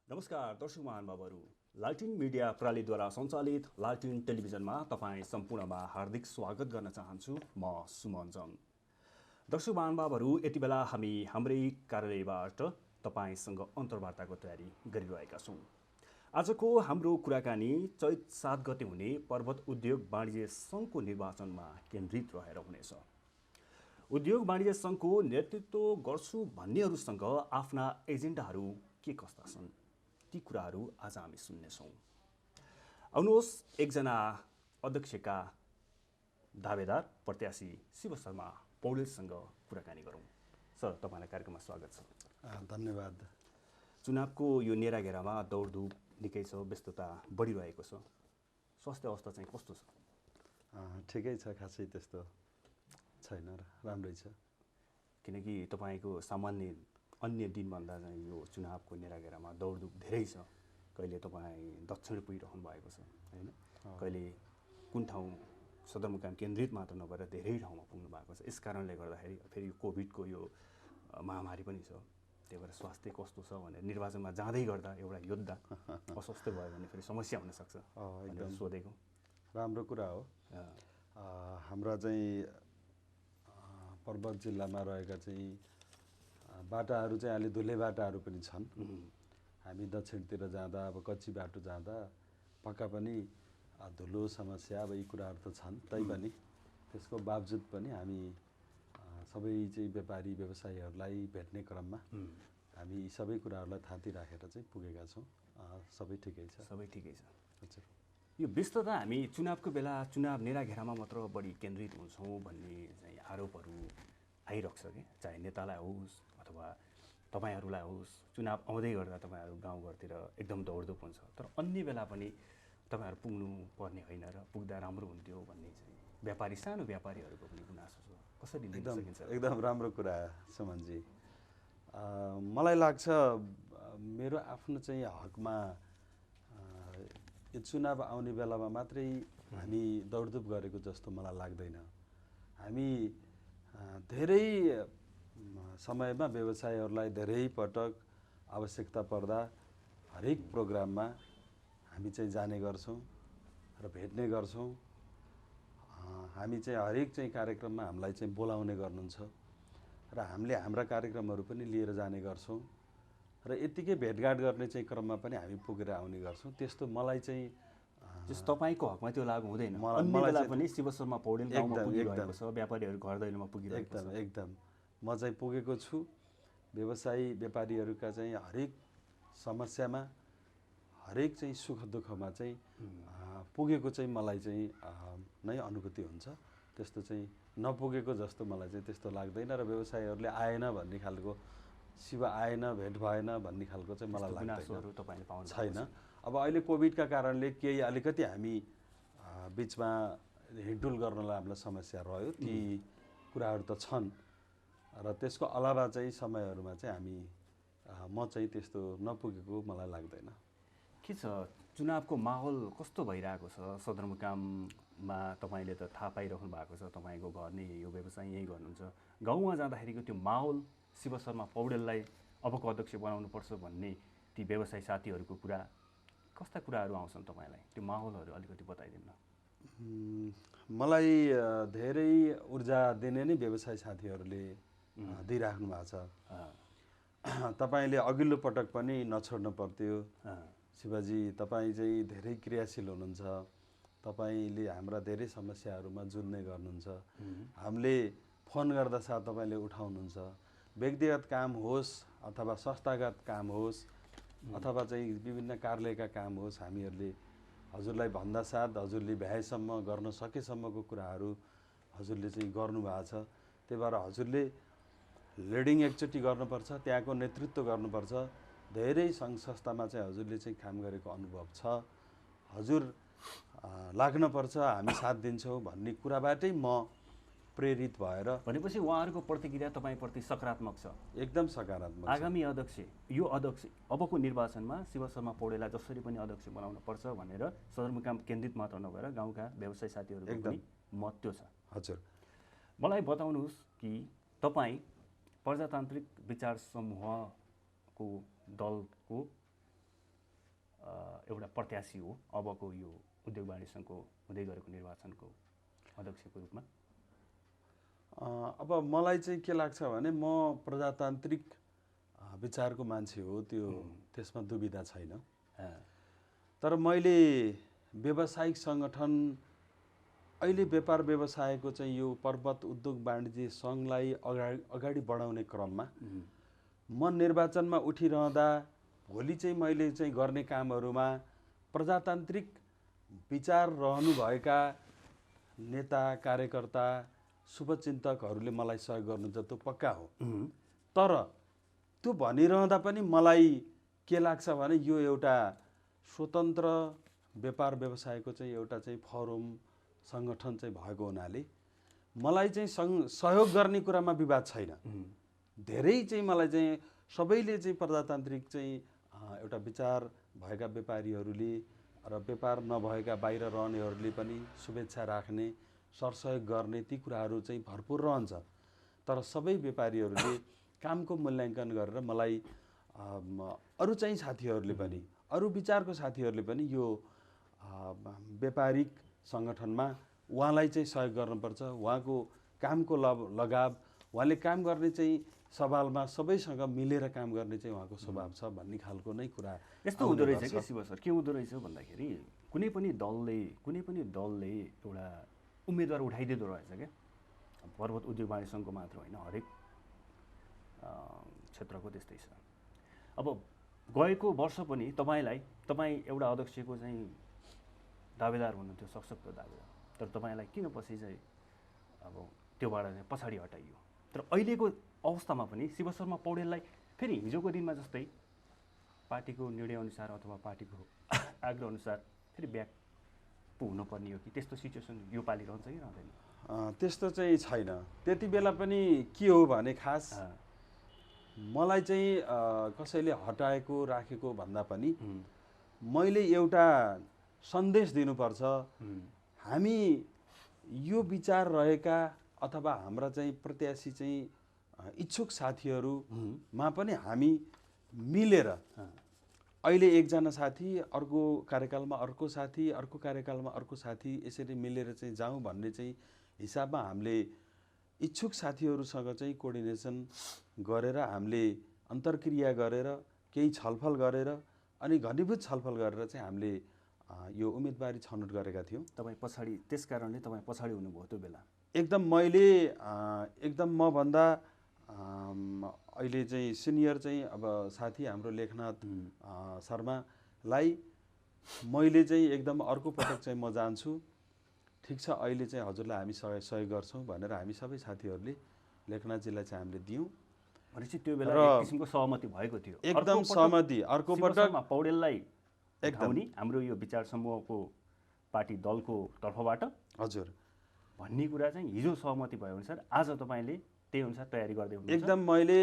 नमस्कार दर्शक महानुभावहरू, लालटिन मिडिया प्रणालीद्वारा सञ्चालित लालटिन टेलिभिजनमा तपाईँ सम्पूर्णमा हार्दिक स्वागत गर्न चाहन्छु। म सुमन जङ। दर्शक महानुभावहरू, यति बेला हामी हाम्रै कार्यालयबाट तपाईसँग अन्तर्वार्ताको तयारी गरिरहेका छौँ। आजको हाम्रो कुराकानी चैत 7 गते हुने पर्वत उद्योग वाणिज्य सङ्घको निर्वाचनमा केन्द्रित रहेर हुनेछ। उद्योग वाणिज्य सङ्घको नेतृत्व गर्छु भन्नेहरूसँग आफ्ना एजेन्डाहरू के कस्ता छन्, ती कुराहरू आज हामी सुन्नेछौँ। आउनुहोस् एकजना अध्यक्षका दावेदार प्रत्याशी शिव शर्मा पौडेलसँग कुराकानी गरौँ। सर, तपाईँलाई कार्यक्रममा स्वागत छ। धन्यवाद। चुनावको यो नेराघेरामा दौडधुप निकै छ, व्यस्तता बढिरहेको छ। स्वास्थ्य अवस्था चाहिँ कस्तो छ? ठिकै छ, खासै त्यस्तो छैन, राम्रै छ। किनकि तपाईँको सामान्य अन्य दिनभन्दा चाहिँ यो चुनावको नेराघेरामा दौडधुप धेरै छ। कहिले तपाईँ दक्षिण पुगिरहनु भएको छ होइन, कहिले कुन ठाउँ सदरमुकाम केन्द्रित मात्र नभएर धेरै ठाउँमा पुग्नु भएको छ। यस कारणले गर्दाखेरि फेरि यो कोभिडको यो महामारी पनि छ। त्यही भएर स्वास्थ्य कस्तो छ भनेर निर्वाचनमा जाँदै गर्दा एउटा योद्धा अस्वस्थ भयो भने फेरि समस्या हुनसक्छ भनेर सोधेको। राम्रो कुरा हो। हाम्रा चाहिँ पर्वत जिल्लामा रहेका चाहिँ बाटाहरू चाहिँ अलि धुले बाटाहरू पनि छन्। हामी दक्षिणतिर जाँदा अब कच्ची बाटो जाँदा पक्का पनि धुलो समस्या अब यी कुराहरू त छन्। तैपनि त्यसको बावजुद पनि हामी सबै चाहिँ व्यापारी व्यवसायीहरूलाई भेट्ने क्रममा हामी यी सबै कुराहरूलाई थाती राखेर चाहिँ पुगेका छौँ। सबै ठिकै छ। सबै ठिकै छ। हजुर, यो व्यस्तता हामी चुनावको बेला चुनाव नेराघेरामा मात्र बढी केन्द्रित हुन्छौँ भन्ने चाहिँ आरोपहरू आइरहेको छ कि, चाहे नेतालाई होस् अथवा तपाईँहरूलाई होस्। चुनाव आउँदै गर्दा तपाईँहरू गाउँघरतिर एकदम दौडधुप हुन्छ, तर अन्य बेला पनि तपाईँहरू पुग्नु पर्ने होइन र पुग्दा राम्रो हुन्थ्यो भन्ने चाहिँ व्यापारी, सानो व्यापारीहरूको पनि गुनासो छ। कसरी लिन सकिन्छ? एकदम राम्रो कुरा सुमनजी। मलाई लाग्छ मेरो आफ्नो चाहिँ हकमा यो चुनाव आउने बेलामा मात्रै हामी दौडधुप गरेको जस्तो मलाई लाग्दैन। हामी धेरै समयमा व्यवसायीहरूलाई धेरै पटक आवश्यकता पर्दा हरेक प्रोग्राममा हामी चाहिँ जाने गर्छौँ र भेट्ने गर्छौँ। हामी चाहिँ हरेक चाहिँ कार्यक्रममा हामीलाई चाहिँ बोलाउने गर्नुहुन्छ र हामीले हाम्रा कार्यक्रमहरू पनि लिएर जाने गर्छौँ र यत्तिकै भेटघाट गर्ने चाहिँ क्रममा पनि हामी पुगेर आउने गर्छौँ। त्यस्तो मलाई चाहिँ तपाईँको हकमा त्यो लागु हुँदैन। अन्य बेला पनि शिव शर्मा पौडेल गाउँमा पुगिरहेको छ, व्यापारीहरू घर दैलोमा पुगिरहेको छ। एकदम म चाहिँ पुगेको छु। व्यवसायी व्यापारीहरूका चाहिँ हरेक समस्यामा, हरेक चाहिँ सुख दुःखमा चाहिँ पुगेको चाहिँ मलाई चाहिँ नै अनुभूति हुन्छ। त्यस्तो चाहिँ नपुगेको जस्तो मलाई चाहिँ त्यस्तो लाग्दैन र व्यवसायीहरूले आएन भन्ने खालको, शिव आएन, भेट भएन भन्ने खालको चाहिँ मलाई लाग्दैन, छैन। अब अहिले कोभिडका कारणले केही अलिकति हामी बिचमा हिँडडुल गर्नलाई हामीलाई समस्या रह्यो, ती कुराहरू त छन् र त्यसको अलावा चाहिँ समयहरूमा चाहिँ हामी म चाहिँ त्यस्तो नपुगेको मलाई लाग्दैन। के छ चुनावको माहौल कस्तो भइरहेको छ सदरमुकाममा? तपाईँले त थाहा पाइराख्नु भएको छ, तपाईँको घर नै यो व्यवसाय यहीँ गर्नुहुन्छ। गाउँमा जाँदाखेरिको त्यो माहौल, शिव शर्मा पौडेललाई अबको अध्यक्ष बनाउनुपर्छ भन्ने ती व्यवसायी साथीहरूको कुरा, कस्ता कुराहरू आउँछन् तपाईँलाई? त्यो माहौलहरू अलिकति बताइदिनु न। मलाई धेरै ऊर्जा दिने नै व्यवसाय साथीहरूले दिइराख्नु भएको छ। तपाईँले अघिल्लो पटक पनि नछोड्नु पर्थ्यो। शिवजी, तपाईँ चाहिँ धेरै क्रियाशील हुनुहुन्छ। तपाईँले हाम्रा धेरै समस्याहरूमा जुन्ने गर्नुहुन्छ। हामीले फोन गर्दा साथ तपाईँले उठाउनुहुन्छ। व्यक्तिगत काम होस् अथवा संस्थागत काम होस् अथवा चाहिँ विभिन्न कार्यालयका काम होस्, हामीहरूले हजुरलाई भन्दा साथ हजुरले भ्याएसम्म गर्न सकेसम्मको कुराहरू हजुरले चाहिँ गर्नुभएको छ। त्यही भएर हजुरले लिडिङ एकचोटि गर्नुपर्छ, त्यहाँको नेतृत्व गर्नुपर्छ। धेरै सङ्घ संस्थामा चाहिँ हजुरले चाहिँ काम गरेको अनुभव छ। हजुर लाग्नुपर्छ, हामी साथ दिन्छौँ भन्ने कुराबाटै म प्रेरित भएर। भनेपछि उहाँहरूको प्रतिक्रिया तपाईँप्रति सकारात्मक छ? एकदम सकारात्मक। आगामी अध्यक्ष, यो अध्यक्ष अबको निर्वाचनमा शिव शर्मा पौडेललाई जसरी पनि अध्यक्ष बनाउन पर्छ भनेर सदरमुकाम केन्द्रित मात्र नभएर गाउँका व्यवसायी साथीहरूको पनि मत त्यो छ। हजुर, मलाई बताउनुहोस् कि तपाईँ प्रजातान्त्रिक विचार समूहको दलको एउटा प्रत्याशी हो अबको यो उद्योग वाणिज्य सङ्घको हुँदै गरेको निर्वाचनको अध्यक्षको रूपमा? अब मलाई चाहिँ के लाग्छ भने म प्रजातान्त्रिक विचारको मान्छे हो, त्यो त्यसमा दुविधा छैन। तर मैले व्यावसायिक सङ्गठन अहिले व्यापार व्यवसायको चाहिँ यो पर्वत उद्योग वाणिज्य सङ्घलाई अगाडि बढाउने क्रममा म निर्वाचनमा उठिरहँदा भोलि चाहिँ मैले चाहिँ गर्ने कामहरूमा प्रजातान्त्रिक विचार रहनुभएका नेता कार्यकर्ता शुभचिन्तकहरूले मलाई सहयोग गर्नु जस्तो पक्का हो। तर त्यो भनिरहँदा पनि मलाई के लाग्छ भने यो एउटा स्वतन्त्र व्यापार व्यवसायको चाहिँ एउटा चाहिँ फोरम सङ्गठन चाहिँ भएको हुनाले मलाई चाहिँ सहयोग गर्ने कुरामा विवाद छैन। धेरै चाहिँ मलाई चाहिँ सबैले चाहिँ प्रजातान्त्रिक चाहिँ एउटा विचार भएका व्यापारीहरूले र व्यापार नभएका बाहिर रहनेहरूले पनि शुभेच्छा राख्ने सरसहयोग गर्ने ती कुराहरू चाहिँ भरपुर रहन्छ। तर सबै व्यापारीहरूले कामको मूल्याङ्कन गरेर मलाई अरू चाहिँ साथीहरूले पनि अरू विचारको साथीहरूले पनि यो व्यापारिक सङ्गठनमा उहाँलाई चाहिँ सहयोग गर्नुपर्छ, उहाँको कामको लगाव, उहाँले काम गर्ने चाहिँ सवालमा सबैसँग मिलेर काम गर्ने चाहिँ उहाँको स्वभाव छ भन्ने खालको नै कुरा यस्तो हुँदो रहेछ कि शिव सर। के हुँदो रहेछ भन्दाखेरि कुनै पनि दलले एउटा उम्मेदवार उठाइदिँदो रहेछ क्या, पर्वत उद्योग वाणिज्य सङ्घको मात्र होइन, हरेक क्षेत्रको त्यस्तै छ। अब गएको वर्ष पनि तपाईँ एउटा अध्यक्षको चाहिँ दावेदार हुनुहुन्थ्यो, सशक्त दावेदार, तर तपाईँलाई किन पछि चाहिँ अब त्योबाट चाहिँ पछाडि हटाइयो। तर अहिलेको अवस्थामा पनि शिव शर्मा पौडेललाई फेरि हिजोको दिनमा जस्तै पार्टीको निर्णयअनुसार अथवा पार्टीको आग्रहअनुसार फेरि ब्याक पो हुनुपर्ने हो कि त्यस्तो सिचुएसन यो पालि रहन्छ कि रहँदैन? त्यस्तो चाहिँ छैन। त्यति बेला पनि के हो भने खास मलाई चाहिँ कसैले हटाएको राखेको भन्दा पनि मैले एउटा सन्देश दिनुपर्छ। हामी यो विचार रहेका अथवा हाम्रा चाहिँ प्रत्याशी चाहिँ इच्छुक साथीहरूमा पनि हामी मिलेर अहिले एकजना साथी, अर्को कार्यकालमा अर्को साथी, अर्को कार्यकालमा अर्को साथी, यसरी मिलेर चाहिँ जाउँ भन्ने चाहिँ हिसाबमा हामीले इच्छुक साथीहरूसँग चाहिँ कोअर्डिनेसन गरेर हामीले अन्तर्क्रिया गरेर केही छलफल गरेर अनि घनीभूत छलफल गरेर चाहिँ हामीले यो उम्मेदवारी छनौट गरेका थियौँ। त्यस कारणले तपाईँ पछाडि हुनुभयो त्यो बेला? एकदम मैले एकदम मभन्दा अहिले चाहिँ सिनियर चाहिँ अब साथी हाम्रो लेखनाथ शर्मालाई मैले चाहिँ एकदम अर्को पटक चाहिँ म जान्छु, ठिक छ अहिले चाहिँ हजुरलाई हामी सहयोग गर्छौँ भनेर हामी सबै साथीहरूले लेखनाथजीलाई चाहिँ हामीले दियौँ। भनेपछि त्यो बेला एक किसिमको सहमति भएको थियो? एकदम सहमति। अर्को पटक पौडेललाई एकदम हाम्रो यो विचार समूहको पार्टी दलको तर्फबाट हजुर भन्ने कुरा चाहिँ हिजो सहमति भयो अनुसार आज तपाईँले त्यही अनुसार तयारी गर्दै हुनुहुन्छ? एकदम मैले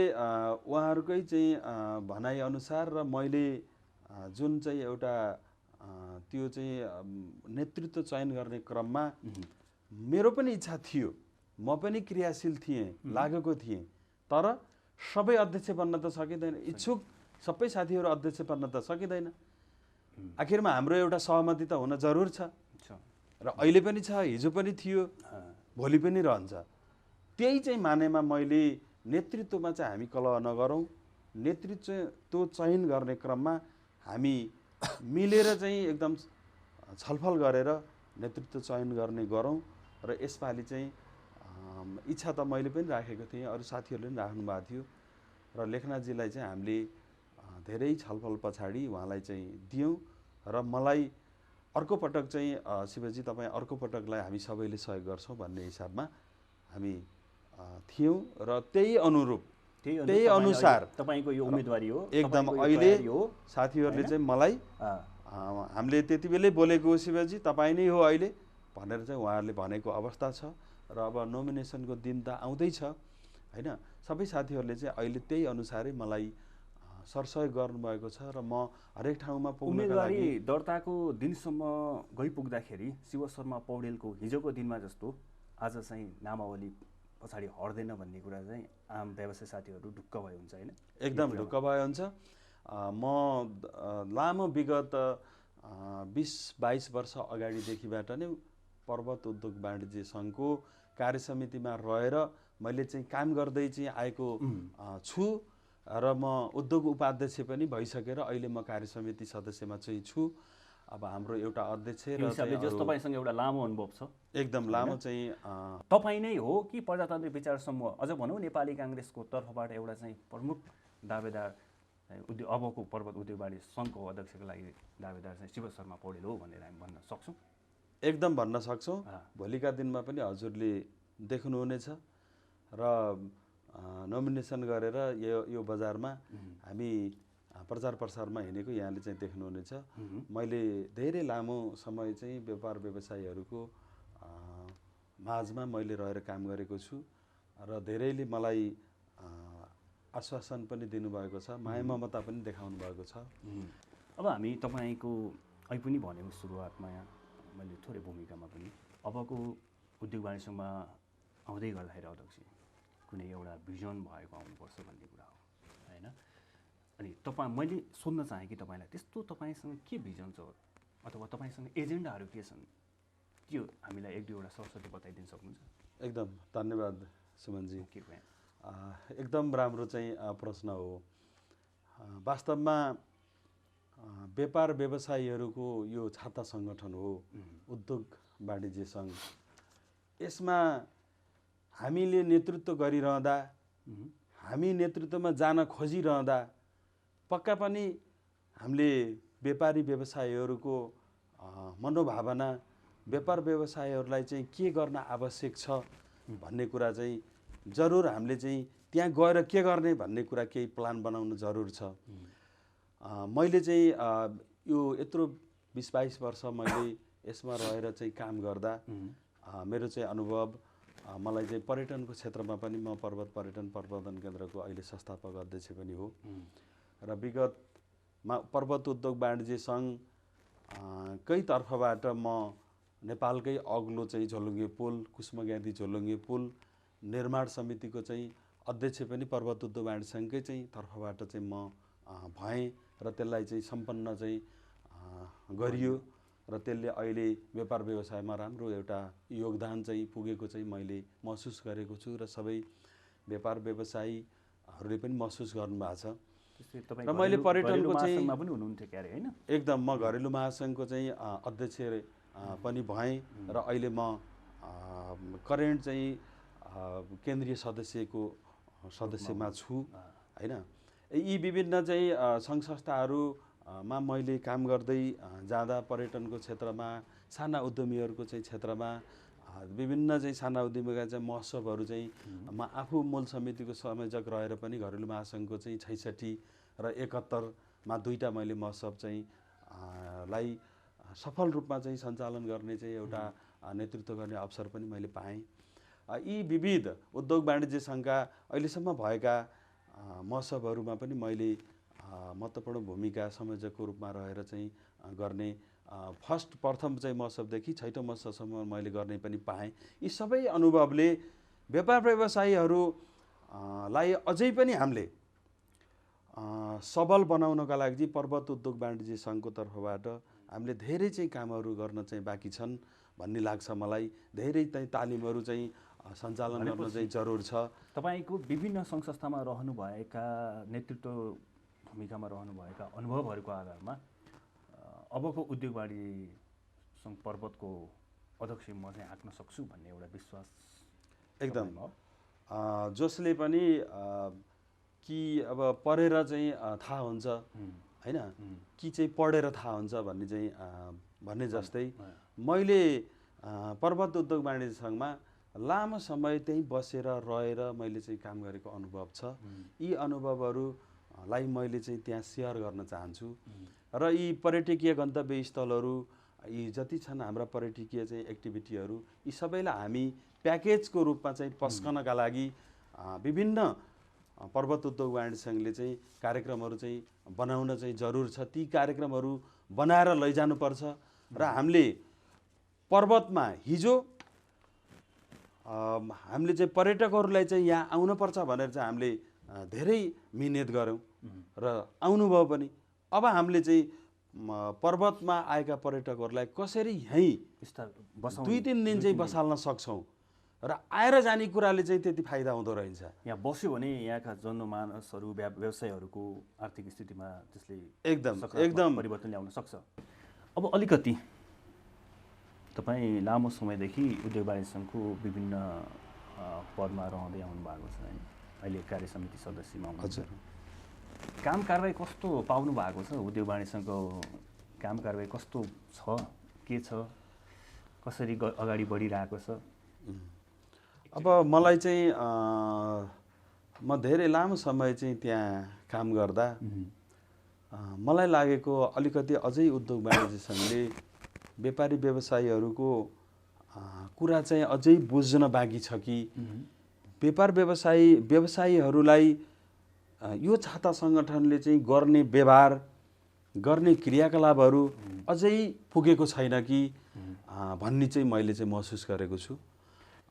उहाँहरूकै चाहिँ भनाइअनुसार र मैले जुन चाहिँ एउटा त्यो चाहिँ नेतृत्व चयन गर्ने क्रममा मेरो पनि इच्छा थियो, म पनि क्रियाशील थिएँ, लागेको थिएँ, तर सबै अध्यक्ष बन्न त सकिँदैन, इच्छुक सबै साथीहरू अध्यक्ष बन्न त सकिँदैन। आखिरमा हाम्रो एउटा सहमति त हुन जरुर छ र अहिले पनि छ, हिजो पनि थियो, भोलि पनि रहन्छ। त्यही चाहिँ मानेमा मैले नेतृत्वमा चाहिँ हामी कलह नगरौँ, नेतृत्व चयन गर्ने क्रममा हामी मिलेर चाहिँ एकदम छलफल गरेर नेतृत्व चयन गरौँ र यसपालि चाहिँ इच्छा त मैले पनि राखेको थिएँ, अरू साथीहरूले पनि राख्नु भएको थियो र लेखनाथजीलाई चाहिँ हामीले धेरै छलफल पछाडि उहाँलाई चाहिँ दियौँ र मलाई अर्को पटक चाहिँ शिवजी तपाईँ अर्को पटकलाई हामी सबैले सहयोग गर्छौँ भन्ने हिसाबमा हामी थियौँ र त्यही अनुसार तपाईँको यो उम्मेदवारी हो एकदम। अहिले साथीहरूले चाहिँ मलाई हामीले त्यति बेलै बोलेको हो शिवजी तपाईँ नै हो अहिले भनेर चाहिँ उहाँहरूले भनेको अवस्था छ र अब नोमिनेसनको दिन त आउँदैछ होइन। सबै साथीहरूले चाहिँ अहिले त्यही अनुसारै मलाई सरसहयोग गर्नुभएको छ र म हरेक ठाउँमा पुग्नका लागि दर्ताको दिनसम्म गइपुग्दाखेरि शिव शर्मा पौडेलको हिजोको दिनमा जस्तो आज चाहिँ नामावली पछाडि हट्दैन भन्ने कुरा चाहिँ आम व्यवसाय साथीहरू ढुक्क भयो हुन्छ होइन? एकदम ढुक्क भयो हुन्छ। म लामो विगत 20-22 वर्ष अगाडिदेखिबाट नै पर्वत उद्योग वाणिज्य सङ्घको कार्य समितिमा रहेर मैले चाहिँ काम गर्दै चाहिँ आएको छु र म उद्योग उपाध्यक्ष पनि भइसकेर अहिले म कार्य समिति सदस्यमा चाहिँ छु। अब हाम्रो एउटा अध्यक्ष र तपाईँसँग एउटा लामो अनुभव छ, एकदम लामो चाहिँ तपाईँ नै हो कि प्रजातान्त्रिक विचार समूह अझ भनौँ नेपाली काङ्ग्रेसको तर्फबाट एउटा चाहिँ प्रमुख दावेदार उद्योग अबको पर्वत उद्योग वाणिज्य सङ्घको अध्यक्षको लागि दावेदार चाहिँ शिव शर्मा पौडेल हो भनेर हामी भन्न सक्छौँ? एकदम भन्न सक्छौँ। भोलिका दिनमा पनि हजुरले देख्नुहुनेछ र नोमिनेसन गरेर यो बजारमा हामी प्रचार प्रसारमा हिँडेको यहाँले चाहिँ देख्नुहुनेछ। मैले धेरै लामो समय चाहिँ व्यापार व्यवसायीहरूको माझमा मैले रहेर काम गरेको छु र धेरैले मलाई आश्वासन पनि दिनुभएको छ, माया ममता पनि देखाउनु भएको छ। अब हामी तपाईँको अहिले पनि भनेको सुरुवातमा मैले थोरै भूमिकामा पनि अबको उद्योग वाणिज्यमा आउँदै गर्दाखेरि अध्यक्ष कुनै एउटा भिजन भएको आउनुपर्छ भन्ने कुरा हो होइन? अनि मैले सोध्न चाहेँ कि तपाईँलाई त्यस्तो तपाईँसँग के भिजन छ अथवा तपाईँसँग एजेन्डाहरू के छन्, त्यो हामीलाई एक दुईवटा सरस्वती बताइदिन सक्नुहुन्छ? एकदम धन्यवाद सुमनजी, कृपया। एकदम राम्रो चाहिँ प्रश्न हो। वास्तवमा व्यापार व्यवसायीहरूको यो छाता सङ्गठन हो उद्योग वाणिज्य सङ्घ। यसमा हामीले नेतृत्व गरिरहँदा, हामी नेतृत्वमा जान खोजिरहँदा पक्का पनि हामीले व्यापारी व्यवसायीहरूको मनोभावना, व्यापार व्यवसायीहरूलाई चाहिँ के गर्न आवश्यक छ भन्ने कुरा चाहिँ जरुर हामीले चाहिँ त्यहाँ गएर के गर्ने भन्ने कुरा केही प्लान बनाउनु जरुर छ। मैले चाहिँ यो यत्रो 20-22 वर्ष मैले यसमा रहेर चाहिँ काम गर्दा मेरो चाहिँ अनुभव, मलाई चाहिँ पर्यटनको क्षेत्रमा पनि म पर्वत पर्यटन प्रबन्धन केन्द्रको अहिले संस्थापक अध्यक्ष पनि हो र विगतमा पर्वत उद्योग वाणिज्य सङ्घ कै तर्फबाट म नेपालकै अग्लो चाहिँ झोलुङ्गे पुल, कुसुमग्यादी झोलुङ्गे पुल निर्माण समितिको चाहिँ अध्यक्ष पनि पर्वत उद्योग वाणिज्य सङ्घकै चाहिँ तर्फबाट चाहिँ म भएँ र त्यसलाई चाहिँ सम्पन्न चाहिँ गरियो र त्यसले अहिले व्यापार व्यवसायमा राम्रो एउटा योगदान चाहिँ पुगेको चाहिँ मैले महसुस गरेको छु र सबै व्यापार व्यवसायीहरूले पनि महसुस गर्नुभएको छ। र मैले पर्यटनको चाहिँ पनि हुनुहुन्थ्यो क्यारे होइन? एकदम म घरेलु महासङ्घको चाहिँ अध्यक्ष पनि भएँ र अहिले म करेन्ट चाहिँ केन्द्रीय सदस्यमा छु होइन। यी विभिन्न चाहिँ सङ्घ संस्थाहरूमा मैले काम गर्दै जाँदा पर्यटनको क्षेत्रमा, साना उद्यमीहरूको चाहिँ क्षेत्रमा विभिन्न चाहिँ साना उद्यमीका चाहिँ महोत्सवहरू चाहिँ म आफू मूल समितिको संयोजक रहेर पनि घरेलु महासङ्घको चाहिँ 66 र 71मा दुईवटा मैले महोत्सव चाहिँ लाई सफल रूपमा चाहिँ सञ्चालन गर्ने चाहिँ एउटा नेतृत्व गर्ने अवसर पनि मैले पाएँ। यी विविध उद्योग वाणिज्य सङ्घका अहिलेसम्म भएका महोत्सवहरूमा पनि मैले महत्त्वपूर्ण भूमिका संयोजकको रूपमा रहेर चाहिँ गर्ने प्रथम चाहिँ महोत्सवदेखि 6औँ महोत्सवसम्म मैले गर्ने पनि पाएँ। यी सबै अनुभवले व्यापार व्यवसायीहरूलाई अझै पनि हामीले सबल बनाउनका लागि पर्वत उद्योग वाणिज्य सङ्घको तर्फबाट हामीले धेरै चाहिँ कामहरू गर्न चाहिँ बाँकी छन् भन्ने लाग्छ मलाई। धेरै चाहिँ तालिमहरू चाहिँ सञ्चालन गर्न चाहिँ जरुर छ। तपाईँको विभिन्न सङ्घ संस्थामा रहनुभएका नेतृत्व भूमिकामा रहनुभएका अनुभवहरूको आधारमा अबको उद्योग वाणिज्य सङ्घ पर्वतको अध्यक्ष म चाहिँ हाँक्न सक्छु भन्ने एउटा विश्वास एकदम जसले पनि कि अब पढेर चाहिँ थाहा हुन्छ होइन, कि चाहिँ पढेर थाहा हुन्छ भन्ने चाहिँ भन्ने जस्तै मैले पर्वत उद्योग वाणिज्य सङ्घमा लामो समय त्यहीँ बसेर रहेर मैले चाहिँ काम गरेको अनुभव छ। यी अनुभवहरूलाई मैले चाहिँ त्यहाँ सेयर गर्न चाहन्छु र यी पर्यटकीय गन्तव्य स्थलहरू, यी जति छन् हाम्रा पर्यटकीय चाहिँ एक्टिभिटीहरू, यी सबैलाई हामी प्याकेजको रूपमा चाहिँ पस्कनका लागि विभिन्न पर्वत उद्योग वाणिज्य सङ्घले चाहिँ कार्यक्रमहरू चाहिँ बनाउन चाहिँ जरुर छ। ती कार्यक्रमहरू बनाएर लैजानुपर्छ र हामीले पर्वतमा हिजो हामीले चाहिँ पर्यटकहरूलाई चाहिँ यहाँ आउनुपर्छ भनेर चाहिँ हामीले धेरै मिहिनेत गऱ्यौँ र आउनुभयो पनि। अब हामीले चाहिँ पर्वतमा आएका पर्यटकहरूलाई कसरी यहीँ विस्तार बसाउँ 2-3 दिन चाहिँ बसाल्न सक्छौँ र आएर जाने कुराले चाहिँ त्यति फाइदा हुँदो रहेछ। यहाँ बस्यो भने यहाँका जनमानसहरू व्यवसायहरूको आर्थिक स्थितिमा त्यसले एकदम परिवर्तन ल्याउन सक्छ। अब अलिकति तपाईँ लामो समयदेखि उद्योग वाणिज्य सङ्घको विभिन्न पदमा रहँदै आउनु भएको छ होइन, अहिले कार्य समिति सदस्यमा हुनुहुन्छ। काम कारबाही कस्तो पाउनु भएको छ? उद्योग वाणिज्य सङ्घको काम कारबाही कस्तो छ, के छ, कसरी अगाडि बढिरहेको छ? अब मलाई चाहिँ म धेरै लामो समय चाहिँ त्यहाँ काम गर्दा मलाई लागेको अलिकति अझै उद्योग वाणिज्य सङ्घले व्यापारी व्यवसायीहरूको कुरा चाहिँ अझै बुझ्न बाँकी छ कि व्यवसायीहरूलाई यो छाता सङ्गठनले चाहिँ गर्ने व्यवहार, गर्ने क्रियाकलापहरू अझै पुगेको छैन कि भन्ने चाहिँ मैले चाहिँ महसुस गरेको छु।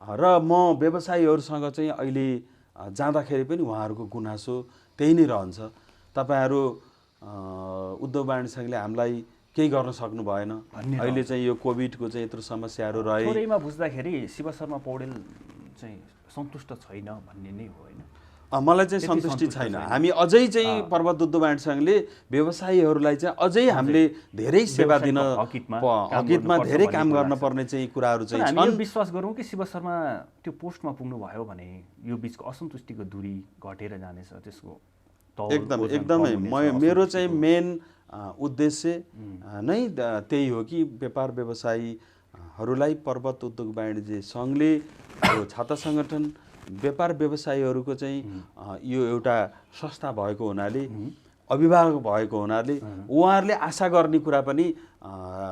र म व्यवसायीहरूसँग चाहिँ अहिले जाँदाखेरि पनि उहाँहरूको गुनासो त्यही नै रहन्छ। तपाईँहरू उद्योग वाणिज्य सङ्घले हामीलाई केही गर्न सक्नु भएन, अहिले चाहिँ यो कोभिडको चाहिँ यत्रो समस्याहरू रहे। थोरैमा बुझ्दाखेरि शिव शर्मा पौडेल चाहिँ सन्तुष्ट छैन भन्ने नै हो होइन? मलाई चाहिँ सन्तुष्टि छैन। हामी अझै चाहिँ पर्वत उद्योग वाणिज्य सङ्घले व्यवसायीहरूलाई चाहिँ अझै हामीले धेरै सेवा दिन, हकितमा धेरै काम गर्नुपर्ने चाहिँ कुराहरू चाहिँ छन्। हामी विश्वास गरौँ कि शिव शर्मा त्यो पोस्टमा पुग्नु भयो भने यो बिचको असन्तुष्टिको दूरी घटेर जानेछ, त्यसको एकदमै मेरो चाहिँ मेन उद्देश्य नै त्यही हो कि व्यापार व्यवसायीहरूलाई पर्वत उद्योग वाणिज्य सङ्घले यो छाता सङ्गठन व्यापार व्यवसायीहरूको चाहिँ यो एउटा संस्था भएको हुनाले, अभिभावक भएको हुनाले उहाँहरूले आशा गर्ने कुरा पनि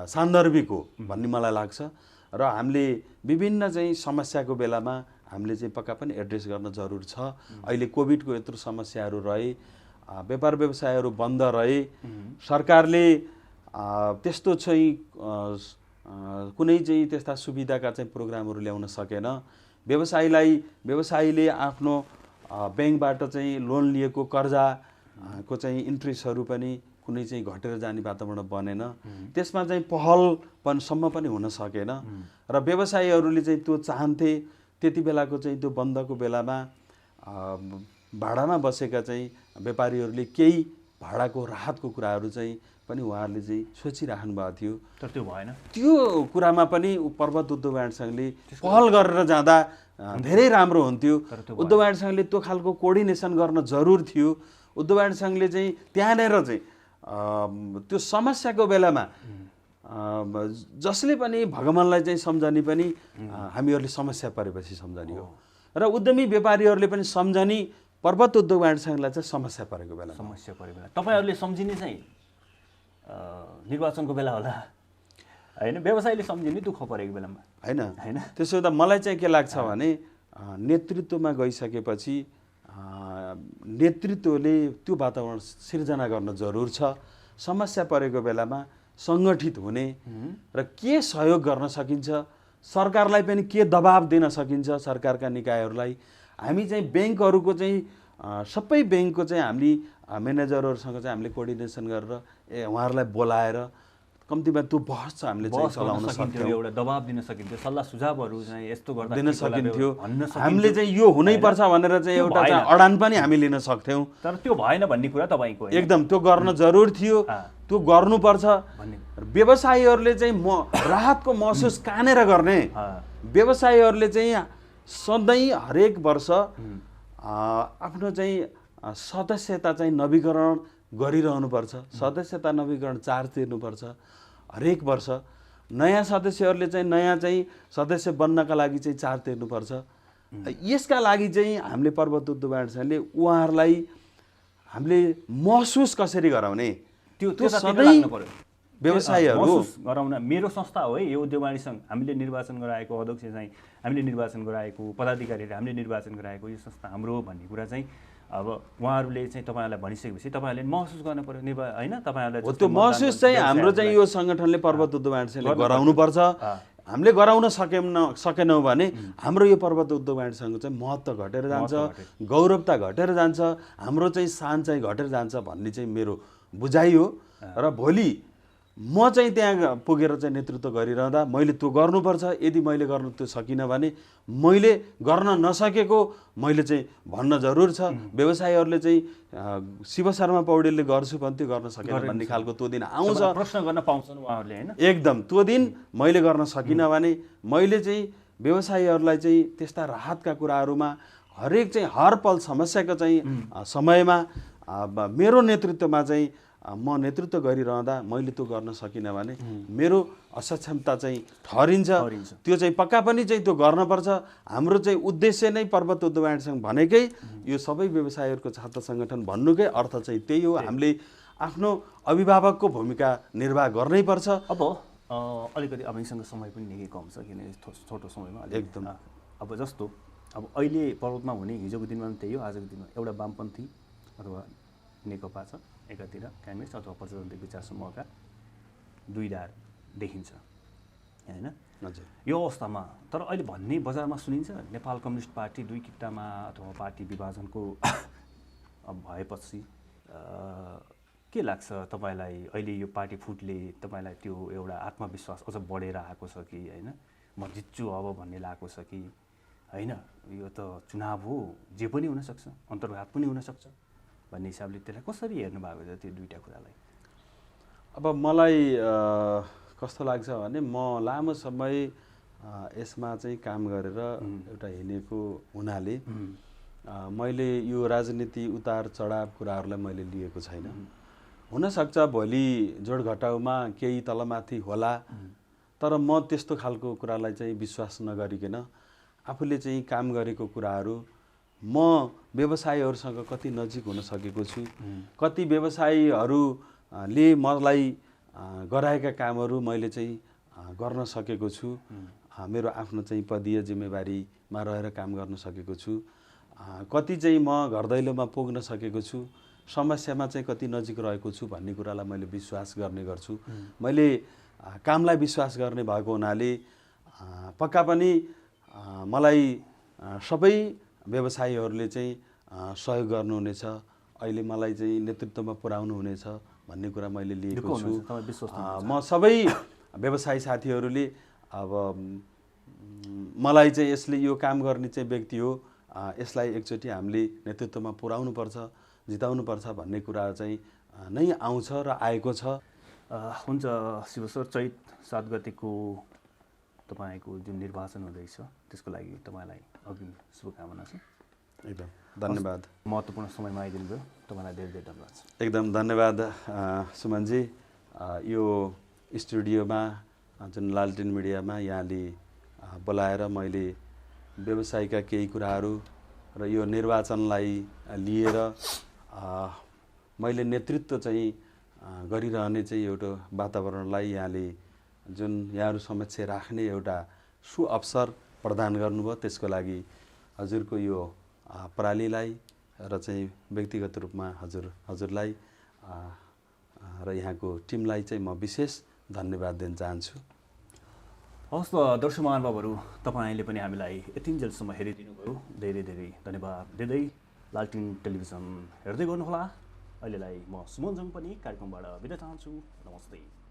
सान्दर्भिक हो भन्ने मलाई लाग्छ। र हामीले विभिन्न चाहिँ समस्याको बेलामा हामीले चाहिँ पक्का पनि एड्रेस गर्न जरुर छ। अहिले कोभिडको यत्रो समस्याहरू रहे, व्यापार व्यवसायहरू बन्द रहे, सरकारले त्यस्तो चाहिँ कुनै चाहिँ त्यस्ता सुविधाका चाहिँ प्रोग्रामहरू ल्याउन सकेन। व्यवसायीले आफ्नो ब्याङ्कबाट चाहिँ लोन लिएको कर्जाको चाहिँ इन्ट्रेस्टहरू पनि कुनै चाहिँ घटेर जाने वातावरण बनेन, त्यसमा चाहिँ पहलपनसम्म पनि हुन सकेन। र व्यवसायीहरूले चाहिँ त्यो चाहन्थे, त्यति बेलाको चाहिँ त्यो बन्दको बेलामा भाडामा बसेका चाहिँ व्यापारीहरूले केही भाडाको राहतको कुराहरू चाहिँ पनि उहाँहरूले चाहिँ सोचिराख्नु भएको थियो, तर त्यो भएन। त्यो कुरामा पनि पर्वत उद्योग वाणिज्य सङ्घले पहल गरेर जाँदा धेरै राम्रो हुन्थ्यो। उद्योग वाणिज्य सङ्घले त्यो खालको कोअर्डिनेसन गर्न जरुर थियो। उद्योग वाणिज्य सङ्घले चाहिँ त्यहाँनिर चाहिँ त्यो समस्याको बेलामा जसले पनि भगवान्लाई चाहिँ सम्झने पनि हामीहरूले समस्या परेपछि सम्झने हो, र उद्यमी व्यापारीहरूले पनि सम्झने पर्वत उद्योग वाणिज्य सङ्घलाई चाहिँ समस्या परेको बेला तपाईँहरूले सम्झिने चाहिँ निर्वाचनको बेला होला होइन, व्यवसायले सम्झिने दुःख परेको बेलामा होइन। त्यसो हुँदा मलाई चाहिँ के लाग्छ भने नेतृत्वमा गइसकेपछि नेतृत्वले त्यो वातावरण सिर्जना गर्न जरुर छ। समस्या परेको बेलामा सङ्गठित हुने र के सहयोग गर्न सकिन्छ, सरकारलाई पनि के दबाब दिन सकिन्छ, सरकारका निकायहरूलाई। हामी चाहिँ ब्याङ्कहरूको चाहिँ सबै ब्याङ्कको चाहिँ हामीले म्यानेजरहरूसँग चाहिँ हामीले कोअर्डिनेसन गरेर उहाँहरूलाई बोलाएर कम्तीमा त्यो बहस चाहिँ हामीले चाहिँ चलाउन सक्थ्यौँ, एउटा दबाब दिन सकिन्थ्यो, सल्लाह सुझावहरू चाहिँ यस्तो गर्दा दिन सकिन्थ्यो। हामीले चाहिँ यो हुनैपर्छ भनेर चाहिँ एउटा चाहिँ अडान पनि हामी लिन सक्थ्यौँ, तर त्यो भएन भन्ने कुरा तपाईँको एकदम त्यो गर्न जरुर थियो, त्यो गर्नुपर्छ। व्यवसायीहरूले चाहिँ राहतको महसुस कहाँनिर गर्ने? व्यवसायीहरूले चाहिँ सधैँ हरेक वर्ष आफ्नो चाहिँ सदस्यता चाहिँ नवीकरण गरिरहनुपर्छ। सदस्यता नवीकरण चार्ज तिर्नुपर्छ हरेक वर्ष। नयाँ सदस्यहरूले चाहिँ नयाँ चाहिँ सदस्य बन्नका लागि चाहिँ चार्ज तिर्नुपर्छ। यसका लागि चाहिँ हामीले पर्वत उद्योग वाणिज्य सङ्घले उहाँहरूलाई हामीले महसुस कसरी गराउने त्यो सधैँ व्यवसायीहरू गराउन। मेरो संस्था हो है यो उद्योग वाणिज्य सङ्घ, हामीले निर्वाचन गराएको अध्यक्ष चाहिँ हामीले निर्वाचन गराएको, पदाधिकारीहरू हामीले निर्वाचन गराएको, यो संस्था हाम्रो हो भन्ने कुरा चाहिँ अब उहाँहरूले चाहिँ तपाईँहरूलाई भनिसकेपछि तपाईँहरूले महसुस गर्नु पर्यो होइन? तपाईँहरूलाई त्यो महसुस चाहिँ हाम्रो चाहिँ यो सङ्गठनले पर्वत उद्योग वाणिज्य सङ्घले गराउनुपर्छ। हामीले गराउन सकेनौँ भने हाम्रो यो पर्वत उद्योग वाणिज्य सङ्घको चाहिँ महत्त्व घटेर जान्छ, गौरवता घटेर जान्छ, हाम्रो चाहिँ सान चाहिँ घटेर जान्छ भन्ने चाहिँ मेरो बुझाइ हो। र भोलि म चाहिँ त्यहाँ पुगेर चाहिँ नेतृत्व गरिरहँदा मैले त्यो गर्नुपर्छ, यदि मैले गर्न त्यो सकिनँ भने मैले गर्न नसकेको मैले चाहिँ भन्न जरुर छ। व्यवसायीहरूले चाहिँ शिव शर्मा पौडेलले गर्छु भन्थ्यो गर्न सकेन भन्ने खालको त्यो दिन आउँछ, प्रश्न गर्न पाउँछन् उहाँहरूले हैन। एकदम त्यो दिन मैले गर्न सकिनँ भने मैले चाहिँ व्यवसायीहरूलाई चाहिँ त्यस्ता राहतका कुराहरूमा हरेक चाहिँ हर पल समस्याको चाहिँ समयमा मेरो नेतृत्वमा चाहिँ म नेतृत्व गरिरहँदा मैले त्यो गर्न सकिनँ भने मेरो असक्षमता चाहिँ ठहरिन्छ। त्यो चाहिँ पक्का पनि चाहिँ त्यो गर्नुपर्छ। हाम्रो चाहिँ उद्देश्य नै पर्वत उद्योग सङ्घ भनेकै यो सबै व्यवसायीहरूको छात्र सङ्गठन भन्नुकै अर्थ चाहिँ त्यही हो। हामीले आफ्नो अभिभावकको भूमिका निर्वाह गर्नै पर्छ। अब अलिकति हामीसँग समय पनि निकै कम छ, किन छोटो समयमा एकदम अब जस्तो अब अहिले पर्वतमा हुने हिजोको दिनमा पनि त्यही हो, आजको दिनमा एउटा वामपन्थी अथवा नेकपा छ एकातिर, काङ्ग्रेस अथवा प्रजातान्त्रिक विचार समूहका दुई धार देखिन्छ हैन। हजुर, यो अवस्थामा तर अहिले भन्ने बजारमा सुनिन्छ नेपाल कम्युनिस्ट पार्टी दुई किट्टामा अथवा पार्टी विभाजनको भएपछि के लाग्छ तपाईँलाई? अहिले यो पार्टी फुटले तपाईँलाई त्यो एउटा आत्मविश्वास अझ बढेर आएको छ कि हैन, म जित्छु अब भन्ने लागेको छ कि हैन? यो त चुनाव हो, जे पनि हुनसक्छ, अन्तर्घात पनि हुनसक्छ भन्ने हिसाबले त्यसलाई कसरी हेर्नु भएको छ त्यो दुईवटा कुरालाई? अब मलाई कस्तो लाग्छ भने म लामो समय यसमा चाहिँ काम गरेर एउटा हिँडेको हुनाले मैले यो राजनीति उतार चढाव कुराहरूलाई मैले लिएको छैन। हुनसक्छ भोलि जोडघटाउमा केही तलमाथि होला, तर म त्यस्तो खालको कुरालाई चाहिँ विश्वास नगरिकन आफूले चाहिँ काम गरेको कुराहरू, म व्यवसायीहरूसँग कति नजिक हुन सकेको छु, कति व्यवसायीहरूले मलाई गराएका कामहरू मैले चाहिँ गर्न सकेको छु, मेरो आफ्नो चाहिँ पदीय जिम्मेवारीमा रहेर काम गर्न सकेको छु, कति चाहिँ म घर दैलोमा पुग्न सकेको छु, समस्यामा चाहिँ कति नजिक रहेको छु भन्ने कुरालाई मैले विश्वास गर्ने गर्छु। मैले कामलाई विश्वास गर्ने भएको हुनाले पक्का पनि मलाई सबै व्यवसायीहरूले चाहिँ सहयोग गर्नुहुनेछ, अहिले मलाई चाहिँ नेतृत्वमा पुर्याउनु हुनेछ भन्ने कुरा मैले लिएको छु। म सबै व्यवसायी साथीहरूले अब मलाई चाहिँ यसले यो काम गर्ने चाहिँ व्यक्ति हो, यसलाई एकचोटि हामीले नेतृत्वमा पुर्याउनुपर्छ, जिताउनुपर्छ भन्ने कुरा चाहिँ नै आउँछ र आएको छ। हुन्छ शिव सर, चैत 7 गतेको तपाईँको जुन निर्वाचन हुँदैछ त्यसको लागि तपाईँलाई अग्रिम शुभकामना छ। एकदम धन्यवाद, महत्त्वपूर्ण समयमा आइदिनु भयो, तपाईँलाई धेरै धेरै धन्यवाद। एकदम धन्यवाद सुमनजी। यो स्टुडियोमा जुन लालटिन मिडियामा यहाँले बोलाएर मैले व्यवसायका केही कुराहरू र यो निर्वाचनलाई लिएर मैले नेतृत्व चाहिँ गरिरहने चाहिँ एउटा वातावरणलाई यहाँले जुन यहाँहरू समक्ष राख्ने एउटा सुअवसर प्रदान गर्नुभयो, त्यसको लागि हजुरको यो प्रणालीलाई र चाहिँ व्यक्तिगत रूपमा हजुरलाई र यहाँको टिमलाई चाहिँ म विशेष धन्यवाद दिन चाहन्छु। हवस् त दर्शक महानुभावहरू, तपाईँले पनि हामीलाई यतिन्जेलसम्म हेरिदिनु भयो, धेरै धेरै धन्यवाद दिँदै लालटिन टेलिभिजन हेर्दै गर्नुहोला। अहिलेलाई म सुमन जङ पनि कार्यक्रमबाट बिदा चाहन्छु। नमस्ते।